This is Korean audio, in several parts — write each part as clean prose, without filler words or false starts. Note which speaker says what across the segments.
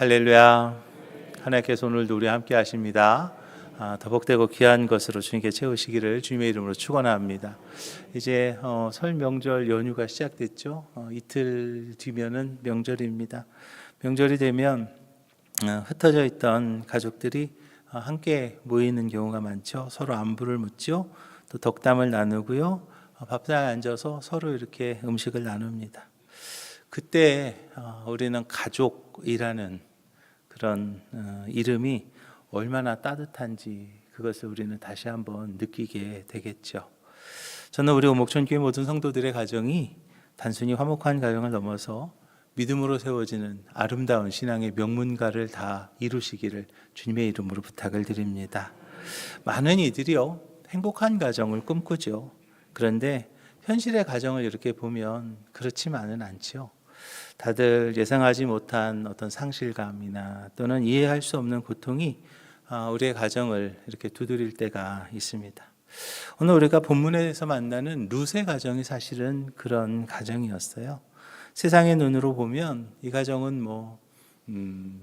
Speaker 1: 할렐루야. 하나님께서 오늘도 우리와 함께 하십니다. 더 복되고 귀한 것으로 주님께 채우시기를 주님의 이름으로 축원합니다. 이제 설 명절 연휴가 시작됐죠. 이틀 뒤면은 명절입니다. 명절이 되면 흩어져 있던 가족들이 함께 모이는 경우가 많죠. 서로 안부를 묻죠. 또 덕담을 나누고요. 밥상에 앉아서 서로 이렇게 음식을 나눕니다. 그때 우리는 가족이라는 그런 이름이 얼마나 따뜻한지 그것을 우리는 다시 한번 느끼게 되겠죠. 저는 우리 오목천교회 모든 성도들의 가정이 단순히 화목한 가정을 넘어서 믿음으로 세워지는 아름다운 신앙의 명문가를 다 이루시기를 주님의 이름으로 부탁을 드립니다. 많은 이들이요 행복한 가정을 꿈꾸죠. 그런데 현실의 가정을 이렇게 보면 그렇지만은 않죠. 다들 예상하지 못한 어떤 상실감이나 또는 이해할 수 없는 고통이 우리의 가정을 이렇게 두드릴 때가 있습니다. 오늘 우리가 본문에서 만나는 룻의 가정이 사실은 그런 가정이었어요. 세상의 눈으로 보면 이 가정은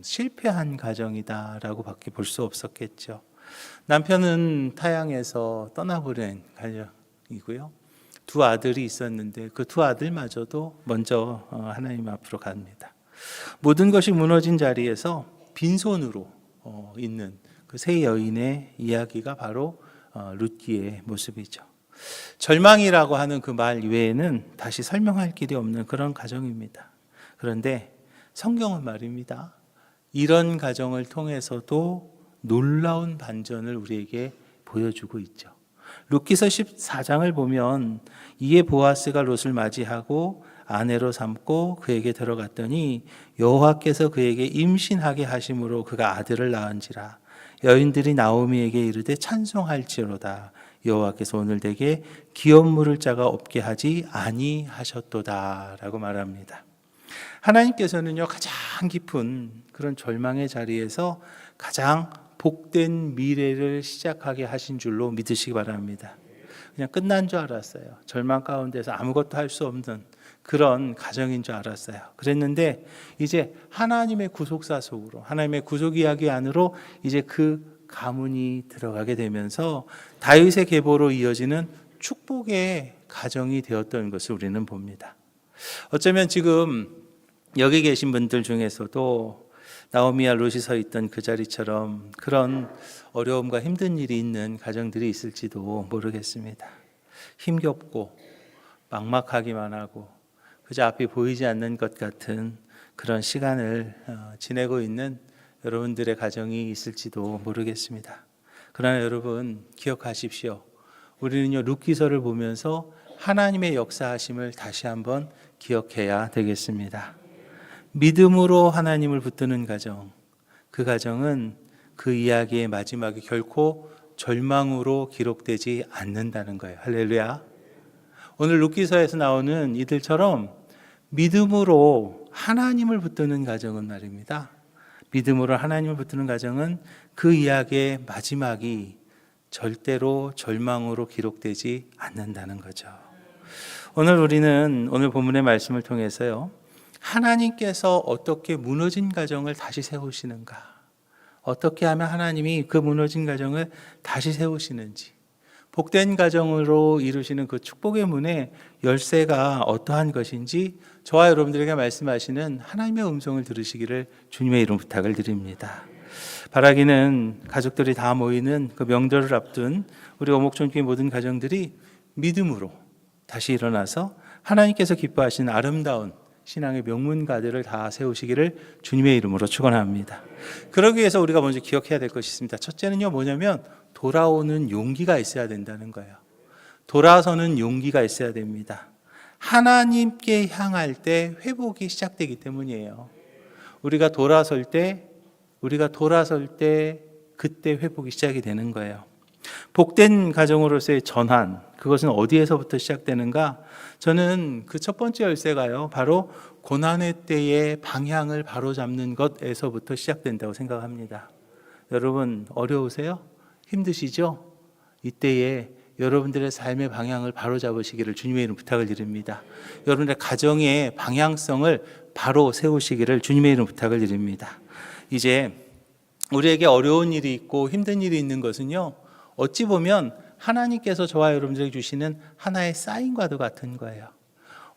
Speaker 1: 실패한 가정이다라고 밖에 볼 수 없었겠죠. 남편은 타향에서 떠나보낸 가정이고요. 두 아들이 있었는데 그 두 아들마저도 먼저 하나님 앞으로 갑니다. 모든 것이 무너진 자리에서 빈손으로 있는 그 세 여인의 이야기가 바로 룻기의 모습이죠. 절망이라고 하는 그 말 외에는 다시 설명할 길이 없는 그런 가정입니다. 그런데 성경은 말입니다. 이런 가정을 통해서도 놀라운 반전을 우리에게 보여주고 있죠. 룻기서 14장을 보면 이에 보아스가 롯을 맞이하고 아내로 삼고 그에게 들어갔더니 여호와께서 그에게 임신하게 하심으로 그가 아들을 낳은지라. 여인들이 나오미에게 이르되 찬송할지로다. 여호와께서 오늘 내게 기업 물을 자가 없게 하지 아니하셨도다 라고 말합니다. 하나님께서는요 가장 깊은 그런 절망의 자리에서 가장 복된 미래를 시작하게 하신 줄로 믿으시기 바랍니다. 그냥 끝난 줄 알았어요. 절망 가운데서 아무것도 할 수 없는 그런 가정인 줄 알았어요. 그랬는데 이제 하나님의 구속사 속으로, 하나님의 구속 이야기 안으로 이제 그 가문이 들어가게 되면서 다윗의 계보로 이어지는 축복의 가정이 되었던 것을 우리는 봅니다. 어쩌면 지금 여기 계신 분들 중에서도 나오미와 롯이 서 있던 그 자리처럼 그런 어려움과 힘든 일이 있는 가정들이 있을지도 모르겠습니다. 힘겹고 막막하기만 하고 그저 앞이 보이지 않는 것 같은 그런 시간을 지내고 있는 여러분들의 가정이 있을지도 모르겠습니다. 그러나 여러분 기억하십시오. 우리는요 룻기서를 보면서 하나님의 역사하심을 다시 한번 기억해야 되겠습니다. 믿음으로 하나님을 붙드는 가정, 그 가정은 그 이야기의 마지막이 결코 절망으로 기록되지 않는다는 거예요. 할렐루야. 오늘 룻기서에서 나오는 이들처럼 믿음으로 하나님을 붙드는 가정은 말입니다. 믿음으로 하나님을 붙드는 가정은 그 이야기의 마지막이 절대로 절망으로 기록되지 않는다는 거죠. 오늘 우리는 오늘 본문의 말씀을 통해서요. 하나님께서 어떻게 무너진 가정을 다시 세우시는가? 어떻게 하면 하나님이 그 무너진 가정을 다시 세우시는지, 복된 가정으로 이루시는 그 축복의 문의 열쇠가 어떠한 것인지 저와 여러분들에게 말씀하시는 하나님의 음성을 들으시기를 주님의 이름 부탁을 드립니다. 바라기는 가족들이 다 모이는 그 명절을 앞둔 우리 오목천교회 모든 가정들이 믿음으로 다시 일어나서 하나님께서 기뻐하시는 아름다운 신앙의 명문가들을 다 세우시기를 주님의 이름으로 축원합니다. 그러기 위해서 우리가 먼저 기억해야 될 것이 있습니다. 첫째는요 뭐냐면 돌아오는 용기가 있어야 된다는 거예요. 돌아서는 용기가 있어야 됩니다. 하나님께 향할 때 회복이 시작되기 때문이에요. 우리가 돌아설 때 그때 회복이 시작이 되는 거예요. 복된 가정으로서의 전환, 그것은 어디에서부터 시작되는가? 저는 그 첫 번째 열쇠가요, 바로 고난의 때의 방향을 바로잡는 것에서부터 시작된다고 생각합니다. 여러분 어려우세요? 힘드시죠? 이때에 여러분들의 삶의 방향을 바로잡으시기를 주님의 이름 부탁을 드립니다. 여러분들의 가정의 방향성을 바로 세우시기를 주님의 이름 부탁을 드립니다. 이제 우리에게 어려운 일이 있고 힘든 일이 있는 것은요, 어찌 보면 하나님께서 저와 여러분들에게 주시는 하나의 사인과도 같은 거예요.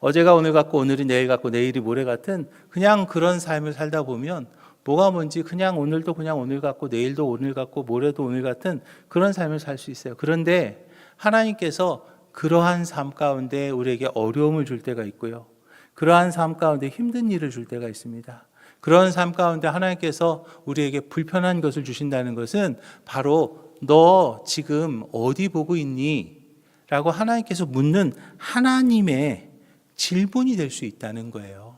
Speaker 1: 어제가 오늘 같고 오늘이 내일 같고 내일이 모레 같은 그냥 그런 삶을 살다 보면 뭐가 뭔지 그냥 오늘도 그냥 오늘 같고 내일도 오늘 같고 모레도 오늘 같은 그런 삶을 살 수 있어요. 그런데 하나님께서 그러한 삶 가운데 우리에게 어려움을 줄 때가 있고요. 그러한 삶 가운데 힘든 일을 줄 때가 있습니다. 그런 삶 가운데 하나님께서 우리에게 불편한 것을 주신다는 것은 바로 너 지금 어디 보고 있니? 라고 하나님께서 묻는 하나님의 질문이 될 수 있다는 거예요.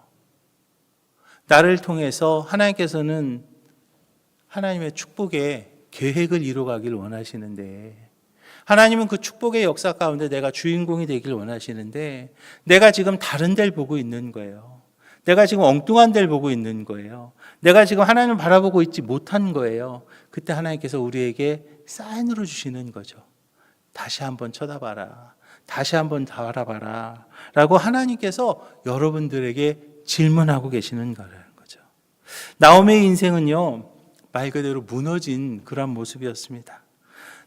Speaker 1: 나를 통해서 하나님께서는 하나님의 축복의 계획을 이루어가기를 원하시는데, 하나님은 그 축복의 역사 가운데 내가 주인공이 되기를 원하시는데, 내가 지금 다른 데를 보고 있는 거예요. 내가 지금 엉뚱한 데를 보고 있는 거예요. 내가 지금 하나님을 바라보고 있지 못한 거예요. 그때 하나님께서 우리에게 사인으로 주시는 거죠. 다시 한번 쳐다봐라. 다시 한번 바라봐라. 라고 하나님께서 여러분들에게 질문하고 계시는 거죠. 나오미의 인생은요, 말 그대로 무너진 그런 모습이었습니다.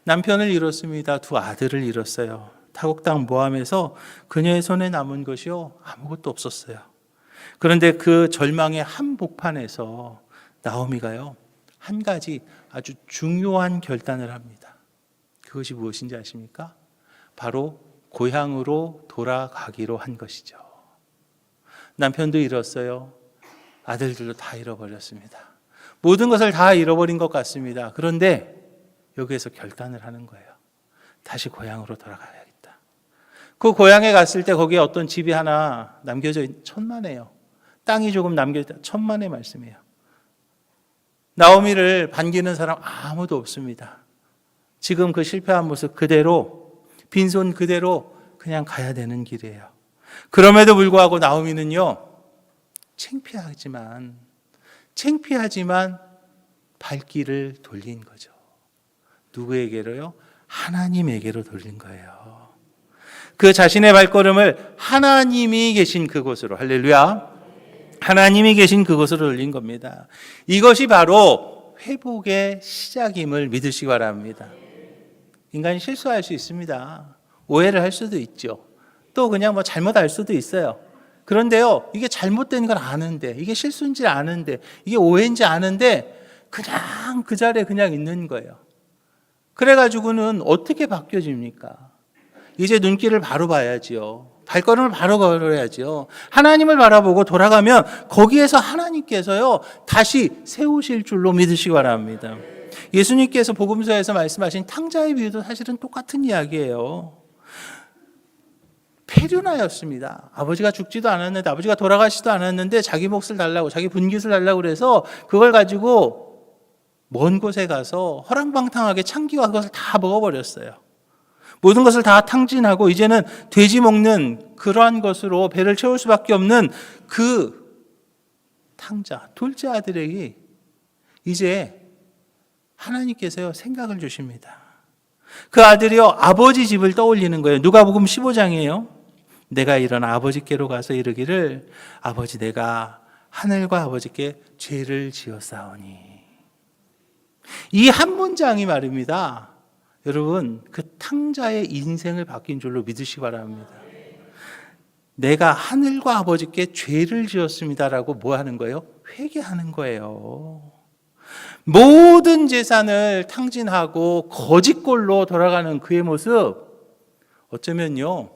Speaker 1: 남편을 잃었습니다. 두 아들을 잃었어요. 타국 땅 모함에서 그녀의 손에 남은 것이요, 아무것도 없었어요. 그런데 그 절망의 한복판에서 나오미가요, 한 가지 아주 중요한 결단을 합니다. 그것이 무엇인지 아십니까? 바로 고향으로 돌아가기로 한 것이죠. 남편도 잃었어요. 아들들도 다 잃어버렸습니다. 모든 것을 다 잃어버린 것 같습니다. 그런데 여기에서 결단을 하는 거예요. 다시 고향으로 돌아가야겠다. 그 고향에 갔을 때 거기에 어떤 집이 하나 남겨져 있는, 천만에요. 땅이 조금 남겨져 있다. 천만의 말씀이에요. 나오미를 반기는 사람 아무도 없습니다. 지금 그 실패한 모습 그대로, 빈손 그대로 그냥 가야 되는 길이에요. 그럼에도 불구하고 나오미는요, 창피하지만 발길을 돌린 거죠. 누구에게로요? 하나님에게로 돌린 거예요. 그 자신의 발걸음을 하나님이 계신 그곳으로, 할렐루야, 하나님이 계신 그곳으로 돌린 겁니다. 이것이 바로 회복의 시작임을 믿으시기 바랍니다. 인간이 실수할 수 있습니다. 오해를 할 수도 있죠. 또 그냥 뭐 잘못 알 수도 있어요. 그런데요, 이게 잘못된 걸 아는데, 이게 실수인지 아는데, 이게 오해인지 아는데 그냥 그 자리에 그냥 있는 거예요. 그래가지고는 어떻게 바뀌어집니까? 이제 눈길을 바로 봐야지요. 발걸음을 바로 걸어야지요. 하나님을 바라보고 돌아가면 거기에서 하나님께서요, 다시 세우실 줄로 믿으시기 바랍니다. 예수님께서 복음서에서 말씀하신 탕자의 비유도 사실은 똑같은 이야기예요. 폐륜하였습니다. 아버지가 죽지도 않았는데, 아버지가 돌아가시지도 않았는데 자기 몫을 달라고, 자기 분깃을 달라고 그래서 그걸 가지고 먼 곳에 가서 허랑방탕하게 창기와 그것을 다 먹어버렸어요. 모든 것을 다 탕진하고 이제는 돼지 먹는 그러한 것으로 배를 채울 수밖에 없는 그 탕자, 둘째 아들에게 이제 하나님께서요, 생각을 주십니다. 그 아들이요, 아버지 집을 떠올리는 거예요. 누가복음 15장이에요. 내가 일어나 아버지께로 가서 이르기를, 아버지, 내가 하늘과 아버지께 죄를 지었사오니. 이 한 문장이 말입니다. 여러분, 그 탕자의 인생을 바뀐 줄로 믿으시기 바랍니다. 내가 하늘과 아버지께 죄를 지었습니다라고 뭐 하는 거예요? 회개하는 거예요. 모든 재산을 탕진하고 거짓골로 돌아가는 그의 모습, 어쩌면요,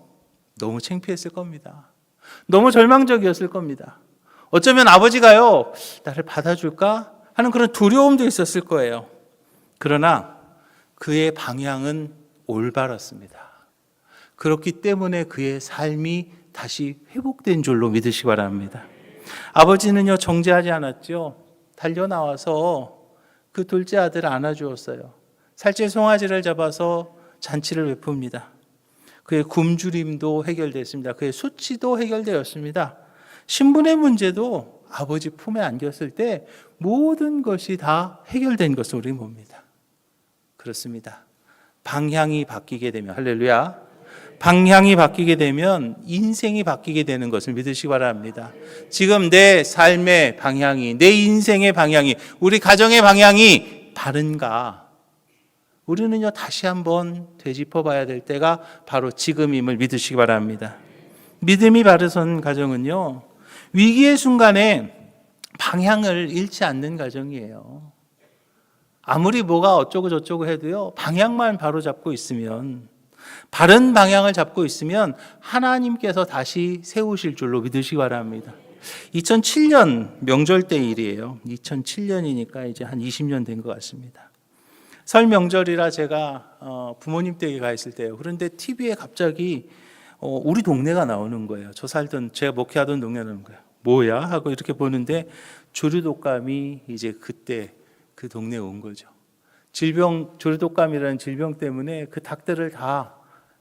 Speaker 1: 너무 창피했을 겁니다. 너무 절망적이었을 겁니다. 어쩌면 아버지가요, 나를 받아줄까 하는 그런 두려움도 있었을 거예요. 그러나 그의 방향은 올바랐습니다. 그렇기 때문에 그의 삶이 다시 회복된 줄로 믿으시기 바랍니다. 아버지는요, 정죄하지 않았죠. 달려나와서 그 둘째 아들을 안아주었어요. 살찔 송아지를 잡아서 잔치를 베풉니다. 그의 굶주림도 해결됐습니다. 그의 수치도 해결되었습니다. 신분의 문제도 아버지 품에 안겼을 때 모든 것이 다 해결된 것을 우리는 봅니다. 그렇습니다. 방향이 바뀌게 되면, 할렐루야, 방향이 바뀌게 되면 인생이 바뀌게 되는 것을 믿으시기 바랍니다. 지금 내 삶의 방향이, 내 인생의 방향이, 우리 가정의 방향이 바른가? 우리는요, 다시 한번 되짚어 봐야 될 때가 바로 지금임을 믿으시기 바랍니다. 믿음이 바르선 가정은요, 위기의 순간에 방향을 잃지 않는 가정이에요. 아무리 뭐가 어쩌고 저쩌고 해도요, 방향만 바로 잡고 있으면, 바른 방향을 잡고 있으면 하나님께서 다시 세우실 줄로 믿으시기 바랍니다. 2007년 명절 때 일이에요. 2007년이니까 이제 한 20년 된 것 같습니다. 설 명절이라 제가 부모님 댁에 가 있을 때요. 그런데 TV에 갑자기 우리 동네가 나오는 거예요. 제가 목회하던 동네가 나오는 거예요. 뭐야? 하고 이렇게 보는데 조류독감이 이제 그때 그 동네에 온 거죠. 조류독감이라는 질병 때문에 그 닭들을 다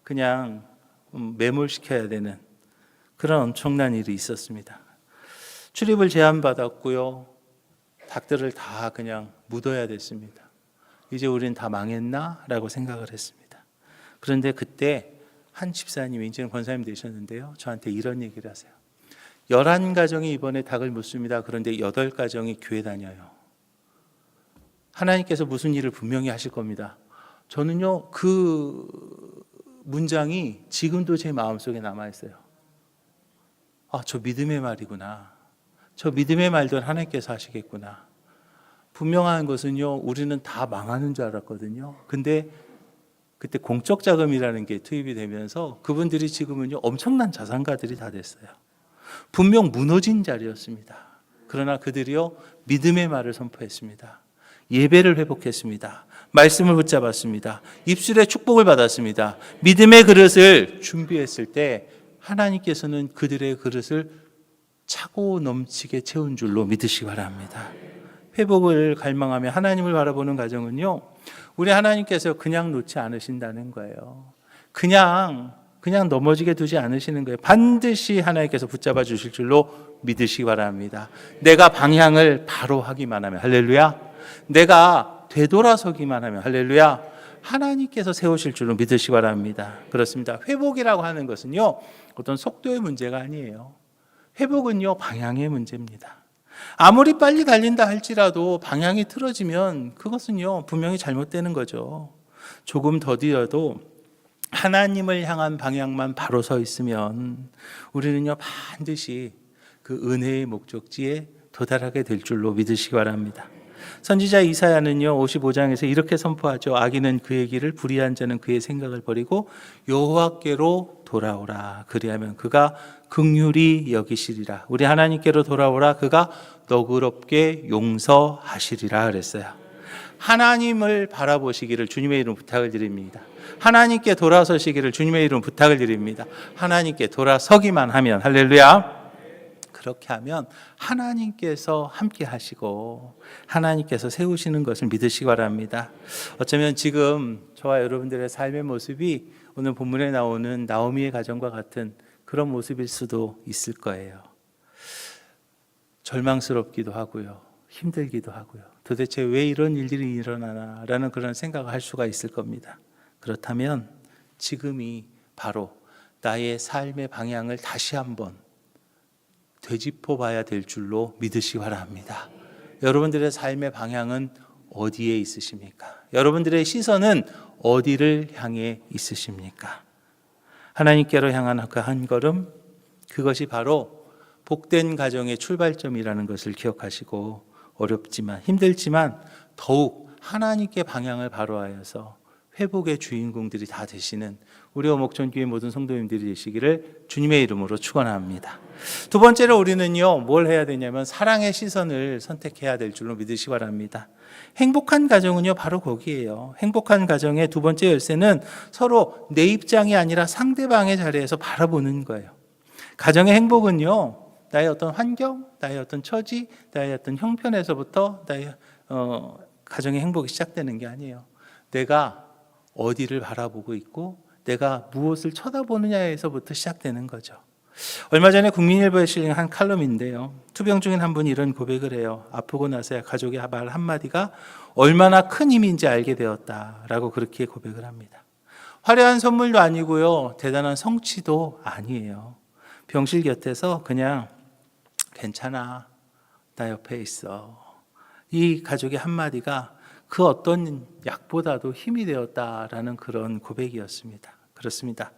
Speaker 1: 그냥 매몰시켜야 되는 그런 엄청난 일이 있었습니다. 출입을 제한받았고요. 닭들을 다 그냥 묻어야 됐습니다. 이제 우린 다 망했나? 라고 생각을 했습니다. 그런데 그때 한 집사님이, 이제는 권사님 되셨는데요, 저한테 이런 얘기를 하세요. 11가정이 이번에 닭을 묻습니다. 그런데 8가정이 교회 다녀요. 하나님께서 무슨 일을 분명히 하실 겁니다. 저는요, 그 문장이 지금도 제 마음속에 남아있어요. 저 믿음의 말이구나. 저 믿음의 말도 하나님께서 하시겠구나. 분명한 것은요, 우리는 다 망하는 줄 알았거든요. 근데 그때 공적 자금이라는 게 투입이 되면서 그분들이 지금은요, 엄청난 자산가들이 다 됐어요. 분명 무너진 자리였습니다. 그러나 그들이요, 믿음의 말을 선포했습니다. 예배를 회복했습니다. 말씀을 붙잡았습니다. 입술에 축복을 받았습니다. 믿음의 그릇을 준비했을 때 하나님께서는 그들의 그릇을 차고 넘치게 채운 줄로 믿으시기 바랍니다. 회복을 갈망하며 하나님을 바라보는 가정은요, 우리 하나님께서 그냥 놓지 않으신다는 거예요. 그냥 넘어지게 두지 않으시는 거예요. 반드시 하나님께서 붙잡아 주실 줄로 믿으시기 바랍니다. 내가 방향을 바로 하기만 하면, 할렐루야. 내가 되돌아서기만 하면, 할렐루야, 하나님께서 세우실 줄로 믿으시기 바랍니다. 그렇습니다. 회복이라고 하는 것은요, 어떤 속도의 문제가 아니에요. 회복은요, 방향의 문제입니다. 아무리 빨리 달린다 할지라도 방향이 틀어지면 그것은요, 분명히 잘못되는 거죠. 조금 더디어도 하나님을 향한 방향만 바로 서 있으면 우리는요, 반드시 그 은혜의 목적지에 도달하게 될 줄로 믿으시기 바랍니다. 선지자 이사야는요, 55장에서 이렇게 선포하죠. 악인은 그의 길을, 불의한 자는 그의 생각을 버리고 여호와께로 돌아오라. 그리하면 그가 긍휼히 여기시리라. 우리 하나님께로 돌아오라. 그가 너그럽게 용서하시리라 그랬어요. 하나님을 바라보시기를 주님의 이름 부탁을 드립니다. 하나님께 돌아서시기를 주님의 이름 부탁을 드립니다. 하나님께 돌아서기만 하면, 할렐루야, 그렇게 하면 하나님께서 함께 하시고 하나님께서 세우시는 것을 믿으시기 바랍니다. 어쩌면 지금 저와 여러분들의 삶의 모습이 오늘 본문에 나오는 나오미의 가정과 같은 그런 모습일 수도 있을 거예요. 절망스럽기도 하고요, 힘들기도 하고요. 도대체 왜 이런 일들이 일어나나라는 그런 생각을 할 수가 있을 겁니다. 그렇다면 지금이 바로 나의 삶의 방향을 다시 한번 되짚어 봐야 될 줄로 믿으시기 바랍니다. 여러분들의 삶의 방향은 어디에 있으십니까? 여러분들의 시선은 어디를 향해 있으십니까? 하나님께로 향한 그 한 걸음, 그것이 바로 복된 가정의 출발점이라는 것을 기억하시고, 어렵지만 힘들지만 더욱 하나님께 방향을 바로하여서 회복의 주인공들이 다 되시는 우리 오목천교회 모든 성도님들이 되시기를 주님의 이름으로 축원합니다. 두 번째로 우리는요, 뭘 해야 되냐면 사랑의 시선을 선택해야 될 줄로 믿으시기 바랍니다. 행복한 가정은요, 바로 거기에요. 행복한 가정의 두 번째 열쇠는 서로 내 입장이 아니라 상대방의 자리에서 바라보는 거예요. 가정의 행복은요, 나의 어떤 환경, 나의 어떤 처지, 나의 어떤 형편에서부터 나의 가정의 행복이 시작되는 게 아니에요. 내가 어디를 바라보고 있고 내가 무엇을 쳐다보느냐에서부터 시작되는 거죠. 얼마 전에 국민일보에 실린 한 칼럼인데요, 투병 중인 한 분이 이런 고백을 해요. 아프고 나서야 가족의 말 한마디가 얼마나 큰 힘인지 알게 되었다라고 그렇게 고백을 합니다. 화려한 선물도 아니고요. 대단한 성취도 아니에요. 병실 곁에서 그냥 괜찮아. 나 옆에 있어. 이 가족의 한마디가 그 어떤 약보다도 힘이 되었다라는 그런 고백이었습니다. 그렇습니다.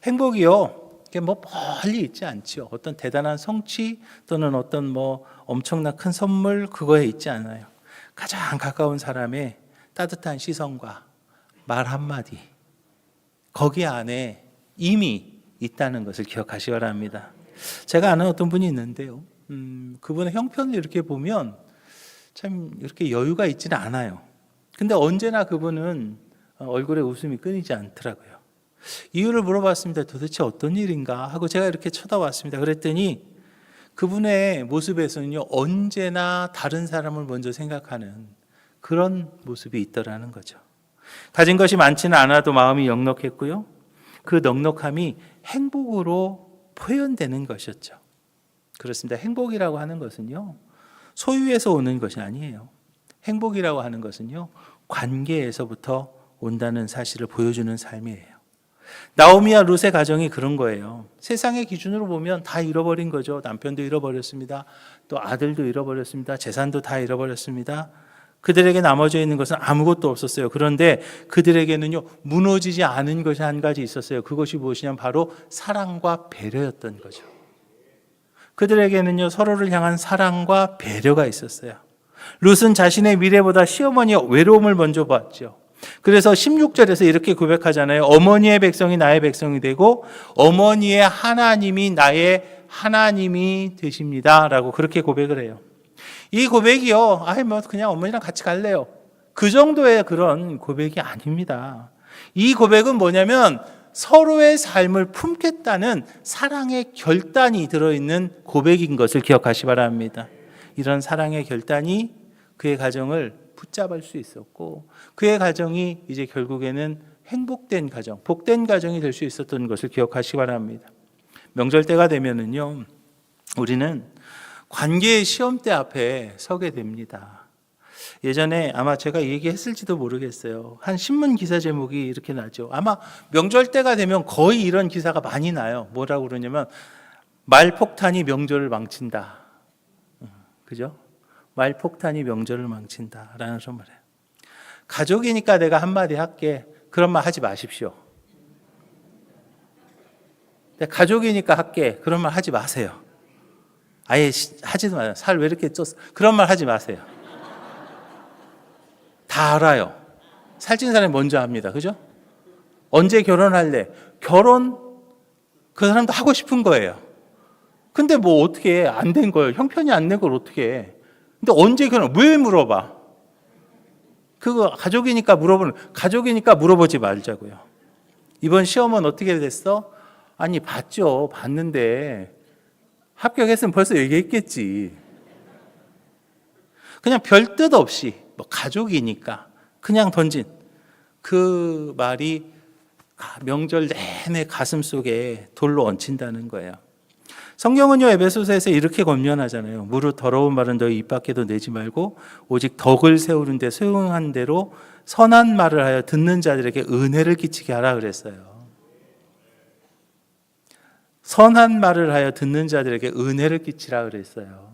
Speaker 1: 행복이요. 이게 뭐 멀리 있지 않죠. 어떤 대단한 성취 또는 어떤 뭐 엄청난 큰 선물 그거에 있지 않아요. 가장 가까운 사람의 따뜻한 시선과 말 한마디 거기 안에 이미 있다는 것을 기억하시기 바랍니다. 제가 아는 어떤 분이 있는데요. 그분의 형편을 이렇게 보면 참 이렇게 여유가 있지는 않아요. 근데 언제나 그분은 얼굴에 웃음이 끊이지 않더라고요. 이유를 물어봤습니다. 도대체 어떤 일인가 하고 제가 이렇게 쳐다봤습니다. 그랬더니 그분의 모습에서는요, 언제나 다른 사람을 먼저 생각하는 그런 모습이 있더라는 거죠. 가진 것이 많지는 않아도 마음이 넉넉했고요. 그 넉넉함이 행복으로 표현되는 것이었죠. 그렇습니다. 행복이라고 하는 것은요, 소유에서 오는 것이 아니에요. 행복이라고 하는 것은요, 관계에서부터 온다는 사실을 보여주는 삶이에요. 나오미와 룻의 가정이 그런 거예요. 세상의 기준으로 보면 다 잃어버린 거죠. 남편도 잃어버렸습니다. 또 아들도 잃어버렸습니다. 재산도 다 잃어버렸습니다. 그들에게 남아져 있는 것은 아무것도 없었어요. 그런데 그들에게는요, 무너지지 않은 것이 한 가지 있었어요. 그것이 무엇이냐면 바로 사랑과 배려였던 거죠. 그들에게는요, 서로를 향한 사랑과 배려가 있었어요. 룻은 자신의 미래보다 시어머니의 외로움을 먼저 봤죠. 그래서 16절에서 이렇게 고백하잖아요. 어머니의 백성이 나의 백성이 되고 어머니의 하나님이 나의 하나님이 되십니다. 라고 그렇게 고백을 해요. 이 고백이요, 뭐 그냥 어머니랑 같이 갈래요. 그 정도의 그런 고백이 아닙니다. 이 고백은 뭐냐면 서로의 삶을 품겠다는 사랑의 결단이 들어있는 고백인 것을 기억하시 바랍니다. 이런 사랑의 결단이 그의 가정을 붙잡을 수 있었고 그의 가정이 이제 결국에는 행복된 가정, 복된 가정이 될 수 있었던 것을 기억하시기 바랍니다. 명절 때가 되면은요, 우리는 관계의 시험대 앞에 서게 됩니다. 예전에 아마 제가 얘기했을지도 모르겠어요. 한 신문 기사 제목이 이렇게 나죠. 아마 명절 때가 되면 거의 이런 기사가 많이 나요. 뭐라고 그러냐면 말폭탄이 명절을 망친다. 그죠? 말폭탄이 명절을 망친다라는 그런 말이에요. 가족이니까 내가 한마디 할게. 그런 말 하지 마십시오. 가족이니까 할게. 그런 말 하지 마세요. 아예 하지도 마세요. 살 왜 이렇게 쪘어? 그런 말 하지 마세요. 다 알아요. 살찐 사람이 먼저 합니다. 그죠? 언제 결혼할래? 결혼 그 사람도 하고 싶은 거예요. 근데 뭐 어떻게 안 된 거예요? 형편이 안 된 걸 어떻게 해? 근데 언제 결혼? 왜 물어봐? 그거 가족이니까 물어보지 말자고요. 이번 시험은 어떻게 됐어? 아니 봤죠. 봤는데 합격했으면 벌써 얘기했겠지. 그냥 별 뜻 없이 뭐 가족이니까 그냥 던진 그 말이 명절 내내 가슴 속에 돌로 얹힌다는 거예요. 성경은요, 에베소서에서 이렇게 권면하잖아요. 무릇 더러운 말은 너희 입 밖에도 내지 말고 오직 덕을 세우는 데 소용한 대로 선한 말을 하여 듣는 자들에게 은혜를 끼치게 하라 그랬어요. 선한 말을 하여 듣는 자들에게 은혜를 끼치라 그랬어요.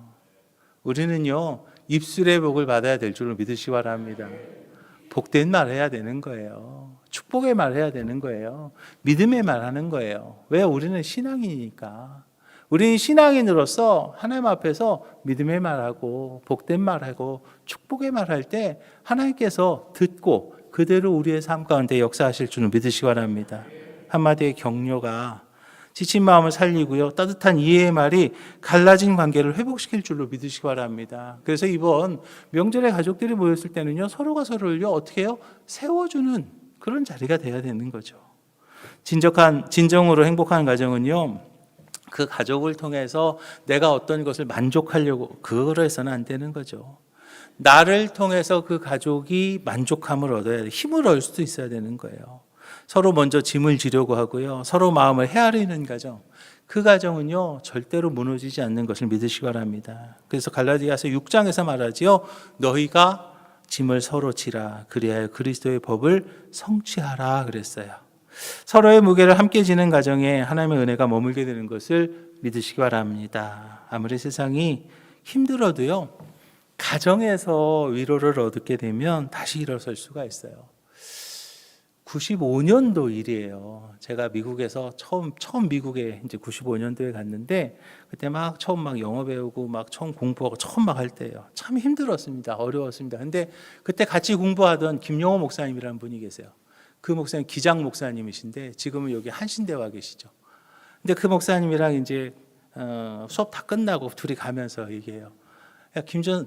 Speaker 1: 우리는요, 입술의 복을 받아야 될 줄을 믿으시기 바랍니다. 복된 말 해야 되는 거예요. 축복의 말 해야 되는 거예요. 믿음의 말 하는 거예요. 왜? 우리는 신앙인이니까. 우리는 신앙인으로서 하나님 앞에서 믿음의 말하고 복된 말하고 축복의 말할 때 하나님께서 듣고 그대로 우리의 삶 가운데 역사하실 줄을 믿으시기 바랍니다. 한마디의 격려가 지친 마음을 살리고요, 따뜻한 이해의 말이 갈라진 관계를 회복시킬 줄로 믿으시기 바랍니다. 그래서 이번 명절에 가족들이 모였을 때는요, 서로가 서로를요 어떻게 해요? 세워주는 그런 자리가 돼야 되는 거죠. 진정으로 행복한 가정은요, 그 가족을 통해서 내가 어떤 것을 만족하려고 그걸 해서는 안 되는 거죠. 나를 통해서 그 가족이 만족함을 얻어야 돼. 힘을 얻을 수도 있어야 되는 거예요. 서로 먼저 짐을 지려고 하고요, 서로 마음을 헤아리는 가정, 그 가정은요 절대로 무너지지 않는 것을 믿으시기 바랍니다. 그래서 갈라디아서 6장에서 말하지요, 너희가 짐을 서로 지라 그리하여 그리스도의 법을 성취하라 그랬어요. 서로의 무게를 함께 지는 가정에 하나님의 은혜가 머물게 되는 것을 믿으시기 바랍니다. 아무리 세상이 힘들어도요, 가정에서 위로를 얻게 되면 다시 일어설 수가 있어요. 95년도 일이에요. 제가 미국에서 처음 미국에 이제 95년도에 갔는데, 그때 막 처음 막 영어 배우고 막 처음 공부하고 처음 막 할 때예요. 참 힘들었습니다. 어려웠습니다. 근데 그때 같이 공부하던 김용호 목사님이라는 분이 계세요. 그 목사님 기장 목사님이신데 지금은 여기 한신대 와 계시죠. 근데 그 목사님이랑 이제 수업 다 끝나고 둘이 가면서 얘기해요. 야,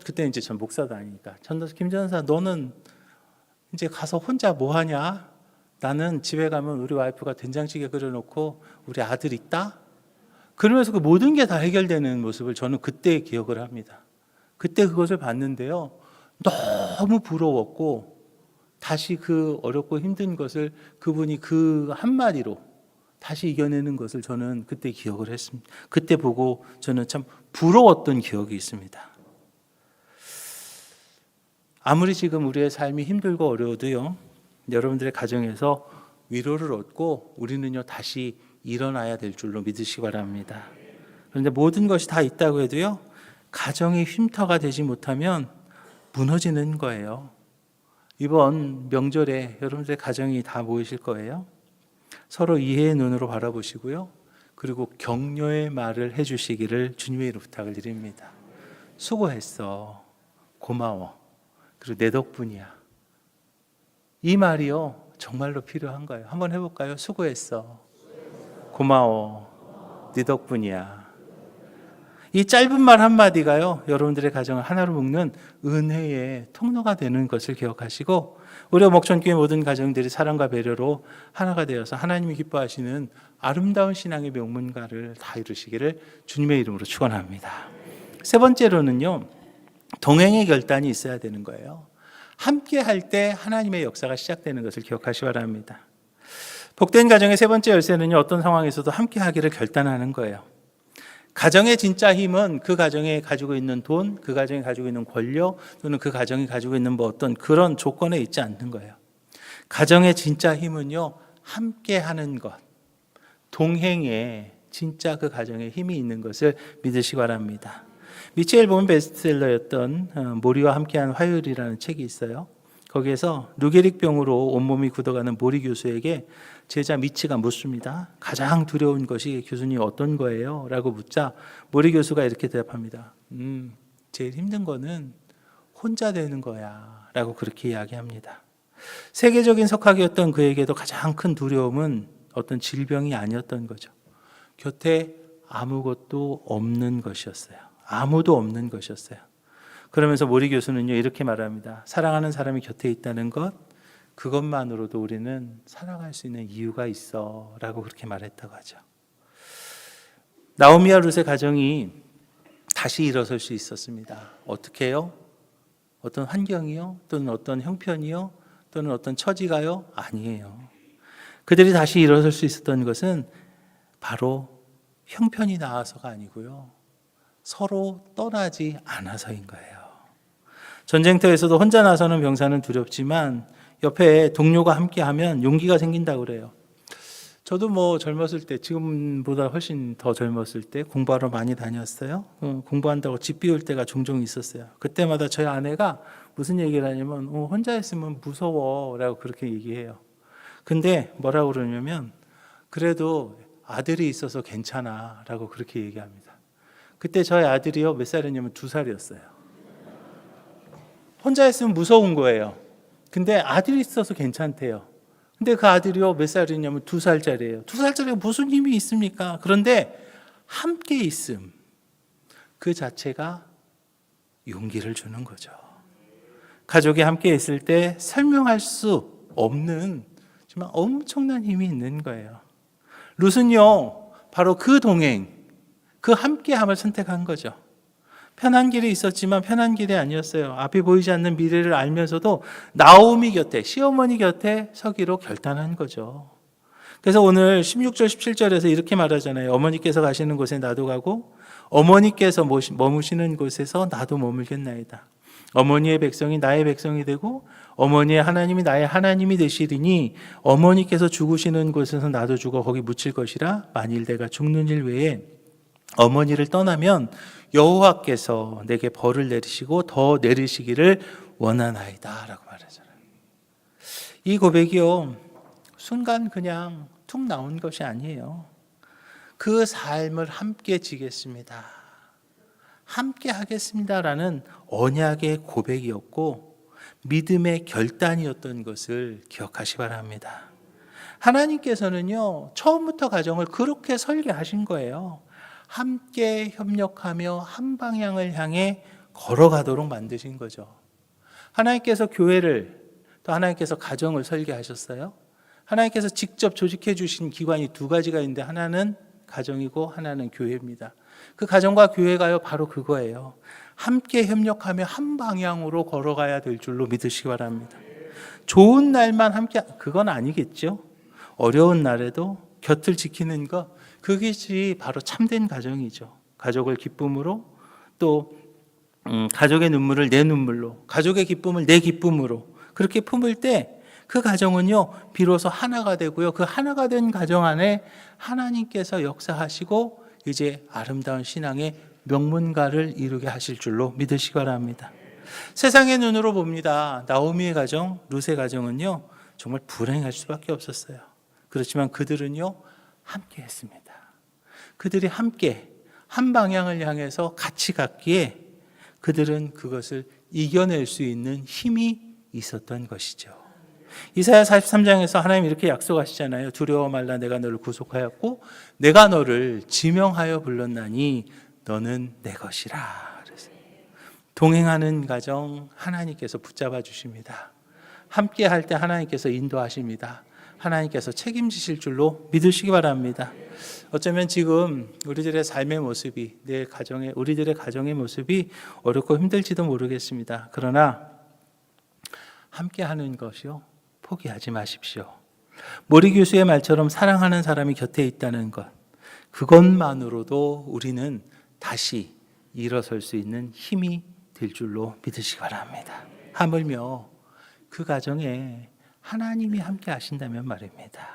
Speaker 1: 그때 이제 전 목사도 아니니까. 김전사, 너는 이제 가서 혼자 뭐 하냐? 나는 집에 가면 우리 와이프가 된장찌개 끓여놓고 우리 아들 있다? 그러면서 그 모든 게 다 해결되는 모습을 저는 그때 기억을 합니다. 그때 그것을 봤는데요. 너무 부러웠고, 다시 그 어렵고 힘든 것을 그분이 그 한마디로 다시 이겨내는 것을 저는 그때 기억을 했습니다. 그때 보고 저는 참 부러웠던 기억이 있습니다. 아무리 지금 우리의 삶이 힘들고 어려워도요, 여러분들의 가정에서 위로를 얻고 우리는요 다시 일어나야 될 줄로 믿으시기 바랍니다. 그런데 모든 것이 다 있다고 해도요, 가정이 쉼터가 되지 못하면 무너지는 거예요. 이번 명절에 여러분들의 가정이 다 모이실 거예요. 서로 이해의 눈으로 바라보시고요, 그리고 격려의 말을 해주시기를 주님의 이름으로 부탁을 드립니다. 수고했어, 고마워, 그리고 내 덕분이야. 이 말이요 정말로 필요한 거예요. 한번 해볼까요? 수고했어, 고마워, 네 덕분이야. 이 짧은 말 한마디가요 여러분들의 가정을 하나로 묶는 은혜의 통로가 되는 것을 기억하시고, 우리 목천교회 모든 가정들이 사랑과 배려로 하나가 되어서 하나님이 기뻐하시는 아름다운 신앙의 명문가를 다 이루시기를 주님의 이름으로 축원합니다. 세 번째로는요, 동행의 결단이 있어야 되는 거예요. 함께 할 때 하나님의 역사가 시작되는 것을 기억하시기 바랍니다. 복된 가정의 세 번째 열쇠는요, 어떤 상황에서도 함께 하기를 결단하는 거예요. 가정의 진짜 힘은 그 가정에 가지고 있는 돈, 그 가정이 가지고 있는 권력, 또는 그 가정이 가지고 있는 뭐 어떤 그런 조건에 있지 않는 거예요. 가정의 진짜 힘은요, 함께 하는 것, 동행에 진짜 그 가정에 힘이 있는 것을 믿으시기 바랍니다. 미첼 본 베스트셀러였던 모리와 함께한 화요일이라는 책이 있어요. 거기에서 루게릭병으로 온몸이 굳어가는 모리 교수에게 제자 미치가 묻습니다. 가장 두려운 것이 교수님 어떤 거예요? 라고 묻자 모리 교수가 이렇게 대답합니다. 제일 힘든 거는 혼자 되는 거야 라고 그렇게 이야기합니다. 세계적인 석학이었던 그에게도 가장 큰 두려움은 어떤 질병이 아니었던 거죠. 곁에 아무것도 없는 것이었어요. 아무도 없는 것이었어요. 그러면서 모리 교수는요 이렇게 말합니다. 사랑하는 사람이 곁에 있다는 것, 그것만으로도 우리는 살아갈 수 있는 이유가 있어 라고 그렇게 말했다고 하죠. 나오미와 룻의 가정이 다시 일어설 수 있었습니다. 어떻게 해요? 어떤 환경이요? 또는 어떤 형편이요? 또는 어떤 처지가요? 아니에요. 그들이 다시 일어설 수 있었던 것은 바로 형편이 나아서가 아니고요, 서로 떠나지 않아서인 거예요. 전쟁터에서도 혼자 나서는 병사는 두렵지만 옆에 동료가 함께하면 용기가 생긴다고 그래요. 저도 뭐 젊었을 때, 지금보다 훨씬 더 젊었을 때 공부하러 많이 다녔어요. 공부한다고 집 비울 때가 종종 있었어요. 그때마다 저희 아내가 무슨 얘기를 하냐면 혼자 있으면 무서워 라고 그렇게 얘기해요. 근데 뭐라고 그러냐면 그래도 아들이 있어서 괜찮아 라고 그렇게 얘기합니다. 그때 저희 아들이요 몇 살이었냐면 2살이었어요. 혼자 있으면 무서운 거예요. 근데 아들이 있어서 괜찮대요. 근데 그 아들이요 몇 살이냐면 2살짜리예요. 2살짜리가 무슨 힘이 있습니까? 그런데 함께 있음, 그 자체가 용기를 주는 거죠. 가족이 함께 있을 때 설명할 수 없는 정말 엄청난 힘이 있는 거예요. 룻은요 바로 그 동행, 그 함께함을 선택한 거죠. 편한 길이 있었지만 편한 길이 아니었어요. 앞이 보이지 않는 미래를 알면서도 나오미 곁에, 시어머니 곁에 서기로 결단한 거죠. 그래서 오늘 16절 17절에서 이렇게 말하잖아요. 어머니께서 가시는 곳에 나도 가고 어머니께서 머무시는 곳에서 나도 머물겠나이다. 어머니의 백성이 나의 백성이 되고 어머니의 하나님이 나의 하나님이 되시리니 어머니께서 죽으시는 곳에서 나도 죽어 거기 묻힐 것이라. 만일 내가 죽는 일 외에 어머니를 떠나면 여호와께서 내게 벌을 내리시고 더 내리시기를 원하나이다 라고 말하잖아요. 이 고백이요, 순간 그냥 툭 나온 것이 아니에요. 그 삶을 함께 지겠습니다, 함께 하겠습니다라는 언약의 고백이었고 믿음의 결단이었던 것을 기억하시 바랍니다. 하나님께서는요, 처음부터 가정을 그렇게 설계하신 거예요. 함께 협력하며 한 방향을 향해 걸어가도록 만드신 거죠. 하나님께서 교회를, 또 하나님께서 가정을 설계하셨어요. 하나님께서 직접 조직해 주신 기관이 두 가지가 있는데 하나는 가정이고 하나는 교회입니다. 그 가정과 교회가요, 바로 그거예요. 함께 협력하며 한 방향으로 걸어가야 될 줄로 믿으시기 바랍니다. 좋은 날만 함께, 그건 아니겠죠. 어려운 날에도 곁을 지키는 것, 그것이 바로 참된 가정이죠. 가족을 기쁨으로, 또 가족의 눈물을 내 눈물로, 가족의 기쁨을 내 기쁨으로 그렇게 품을 때 그 가정은요, 비로소 하나가 되고요, 그 하나가 된 가정 안에 하나님께서 역사하시고 이제 아름다운 신앙의 명문가를 이루게 하실 줄로 믿으시기 바랍니다. 세상의 눈으로 봅니다. 나오미의 가정, 룻의 가정은요, 정말 불행할 수밖에 없었어요. 그렇지만 그들은요, 함께 했습니다. 그들이 함께 한 방향을 향해서 같이 갔기에 그들은 그것을 이겨낼 수 있는 힘이 있었던 것이죠. 이사야 43장에서 하나님 이렇게 약속하시잖아요. 두려워 말라, 내가 너를 구속하였고 내가 너를 지명하여 불렀나니 너는 내 것이라. 그래서 동행하는 가정 하나님께서 붙잡아 주십니다. 함께 할 때 하나님께서 인도하십니다. 하나님께서 책임지실 줄로 믿으시기 바랍니다. 어쩌면 지금 우리들의 삶의 모습이, 우리들의 가정의 모습이 어렵고 힘들지도 모르겠습니다. 그러나 함께 하는 것이요, 포기하지 마십시오. 모리 교수의 말처럼 사랑하는 사람이 곁에 있다는 것, 그것만으로도 우리는 다시 일어설 수 있는 힘이 될 줄로 믿으시기 바랍니다. 하물며 그 가정에 하나님이 함께 하신다면 말입니다.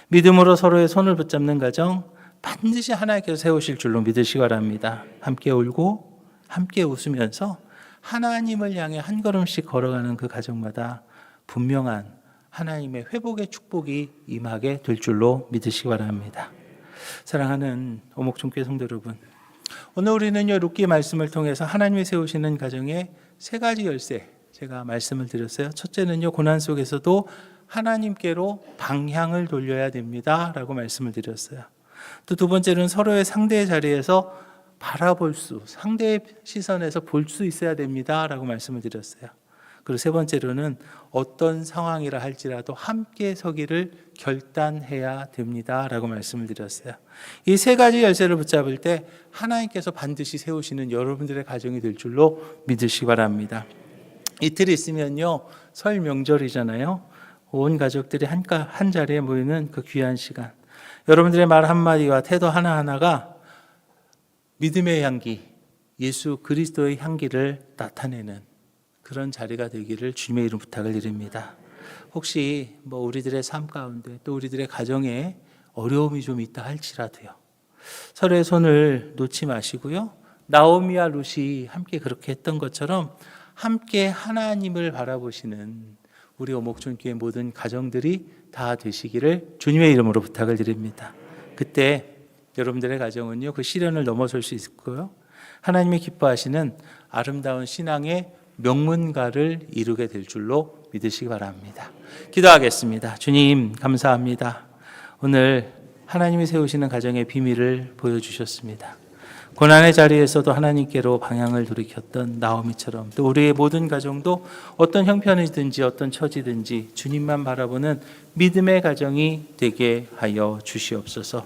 Speaker 1: 믿음으로 서로의 손을 붙잡는 가정, 반드시 하나님께서 세우실 줄로 믿으시기 바랍니다. 함께 울고 함께 웃으면서 하나님을 향해 한 걸음씩 걸어가는 그 가정마다 분명한 하나님의 회복의 축복이 임하게 될 줄로 믿으시기 바랍니다. 사랑하는 오목종교회 성도 여러분, 오늘 우리는요, 룻기 말씀을 통해서 하나님이 세우시는 가정의 세 가지 열쇠, 제가 말씀을 드렸어요. 첫째는요, 고난 속에서도 하나님께로 방향을 돌려야 됩니다 라고 말씀을 드렸어요. 또 두 번째는 서로의 상대의 자리에서 상대의 시선에서 볼 수 있어야 됩니다 라고 말씀을 드렸어요. 그리고 세 번째로는 어떤 상황이라 할지라도 함께 서기를 결단해야 됩니다 라고 말씀을 드렸어요. 이 세 가지 열쇠를 붙잡을 때 하나님께서 반드시 세우시는 여러분들의 가정이 될 줄로 믿으시기 바랍니다. 이틀 있으면요, 설 명절이잖아요. 온 가족들이 한 자리에 모이는 그 귀한 시간, 여러분들의 말 한마디와 태도 하나하나가 믿음의 향기, 예수 그리스도의 향기를 나타내는 그런 자리가 되기를 주님의 이름 부탁을 드립니다. 혹시 우리들의 삶 가운데 또 우리들의 가정에 어려움이 좀 있다 할지라도요, 서로의 손을 놓지 마시고요, 나오미와 룻이 함께 그렇게 했던 것처럼 함께 하나님을 바라보시는 우리 오목존교회 모든 가정들이 다 되시기를 주님의 이름으로 부탁을 드립니다. 그때 여러분들의 가정은요, 그 시련을 넘어설 수 있고요, 하나님이 기뻐하시는 아름다운 신앙의 명문가를 이루게 될 줄로 믿으시기 바랍니다. 기도하겠습니다. 주님, 감사합니다. 오늘 하나님이 세우시는 가정의 비밀을 보여주셨습니다. 고난의 자리에서도 하나님께로 방향을 돌이켰던 나오미처럼 또 우리의 모든 가정도 어떤 형편이든지 어떤 처지든지 주님만 바라보는 믿음의 가정이 되게 하여 주시옵소서.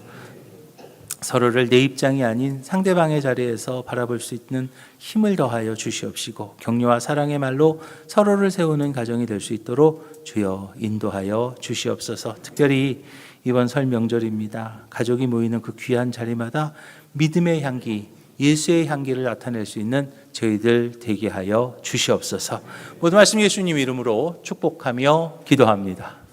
Speaker 1: 서로를 내 입장이 아닌 상대방의 자리에서 바라볼 수 있는 힘을 더하여 주시옵시고, 격려와 사랑의 말로 서로를 세우는 가정이 될 수 있도록 주여 인도하여 주시옵소서. 특별히 이번 설 명절입니다. 가족이 모이는 그 귀한 자리마다 믿음의 향기, 예수의 향기를 나타낼 수 있는 저희들 되게 하여 주시옵소서. 모든 말씀 예수님 이름으로 축복하며 기도합니다.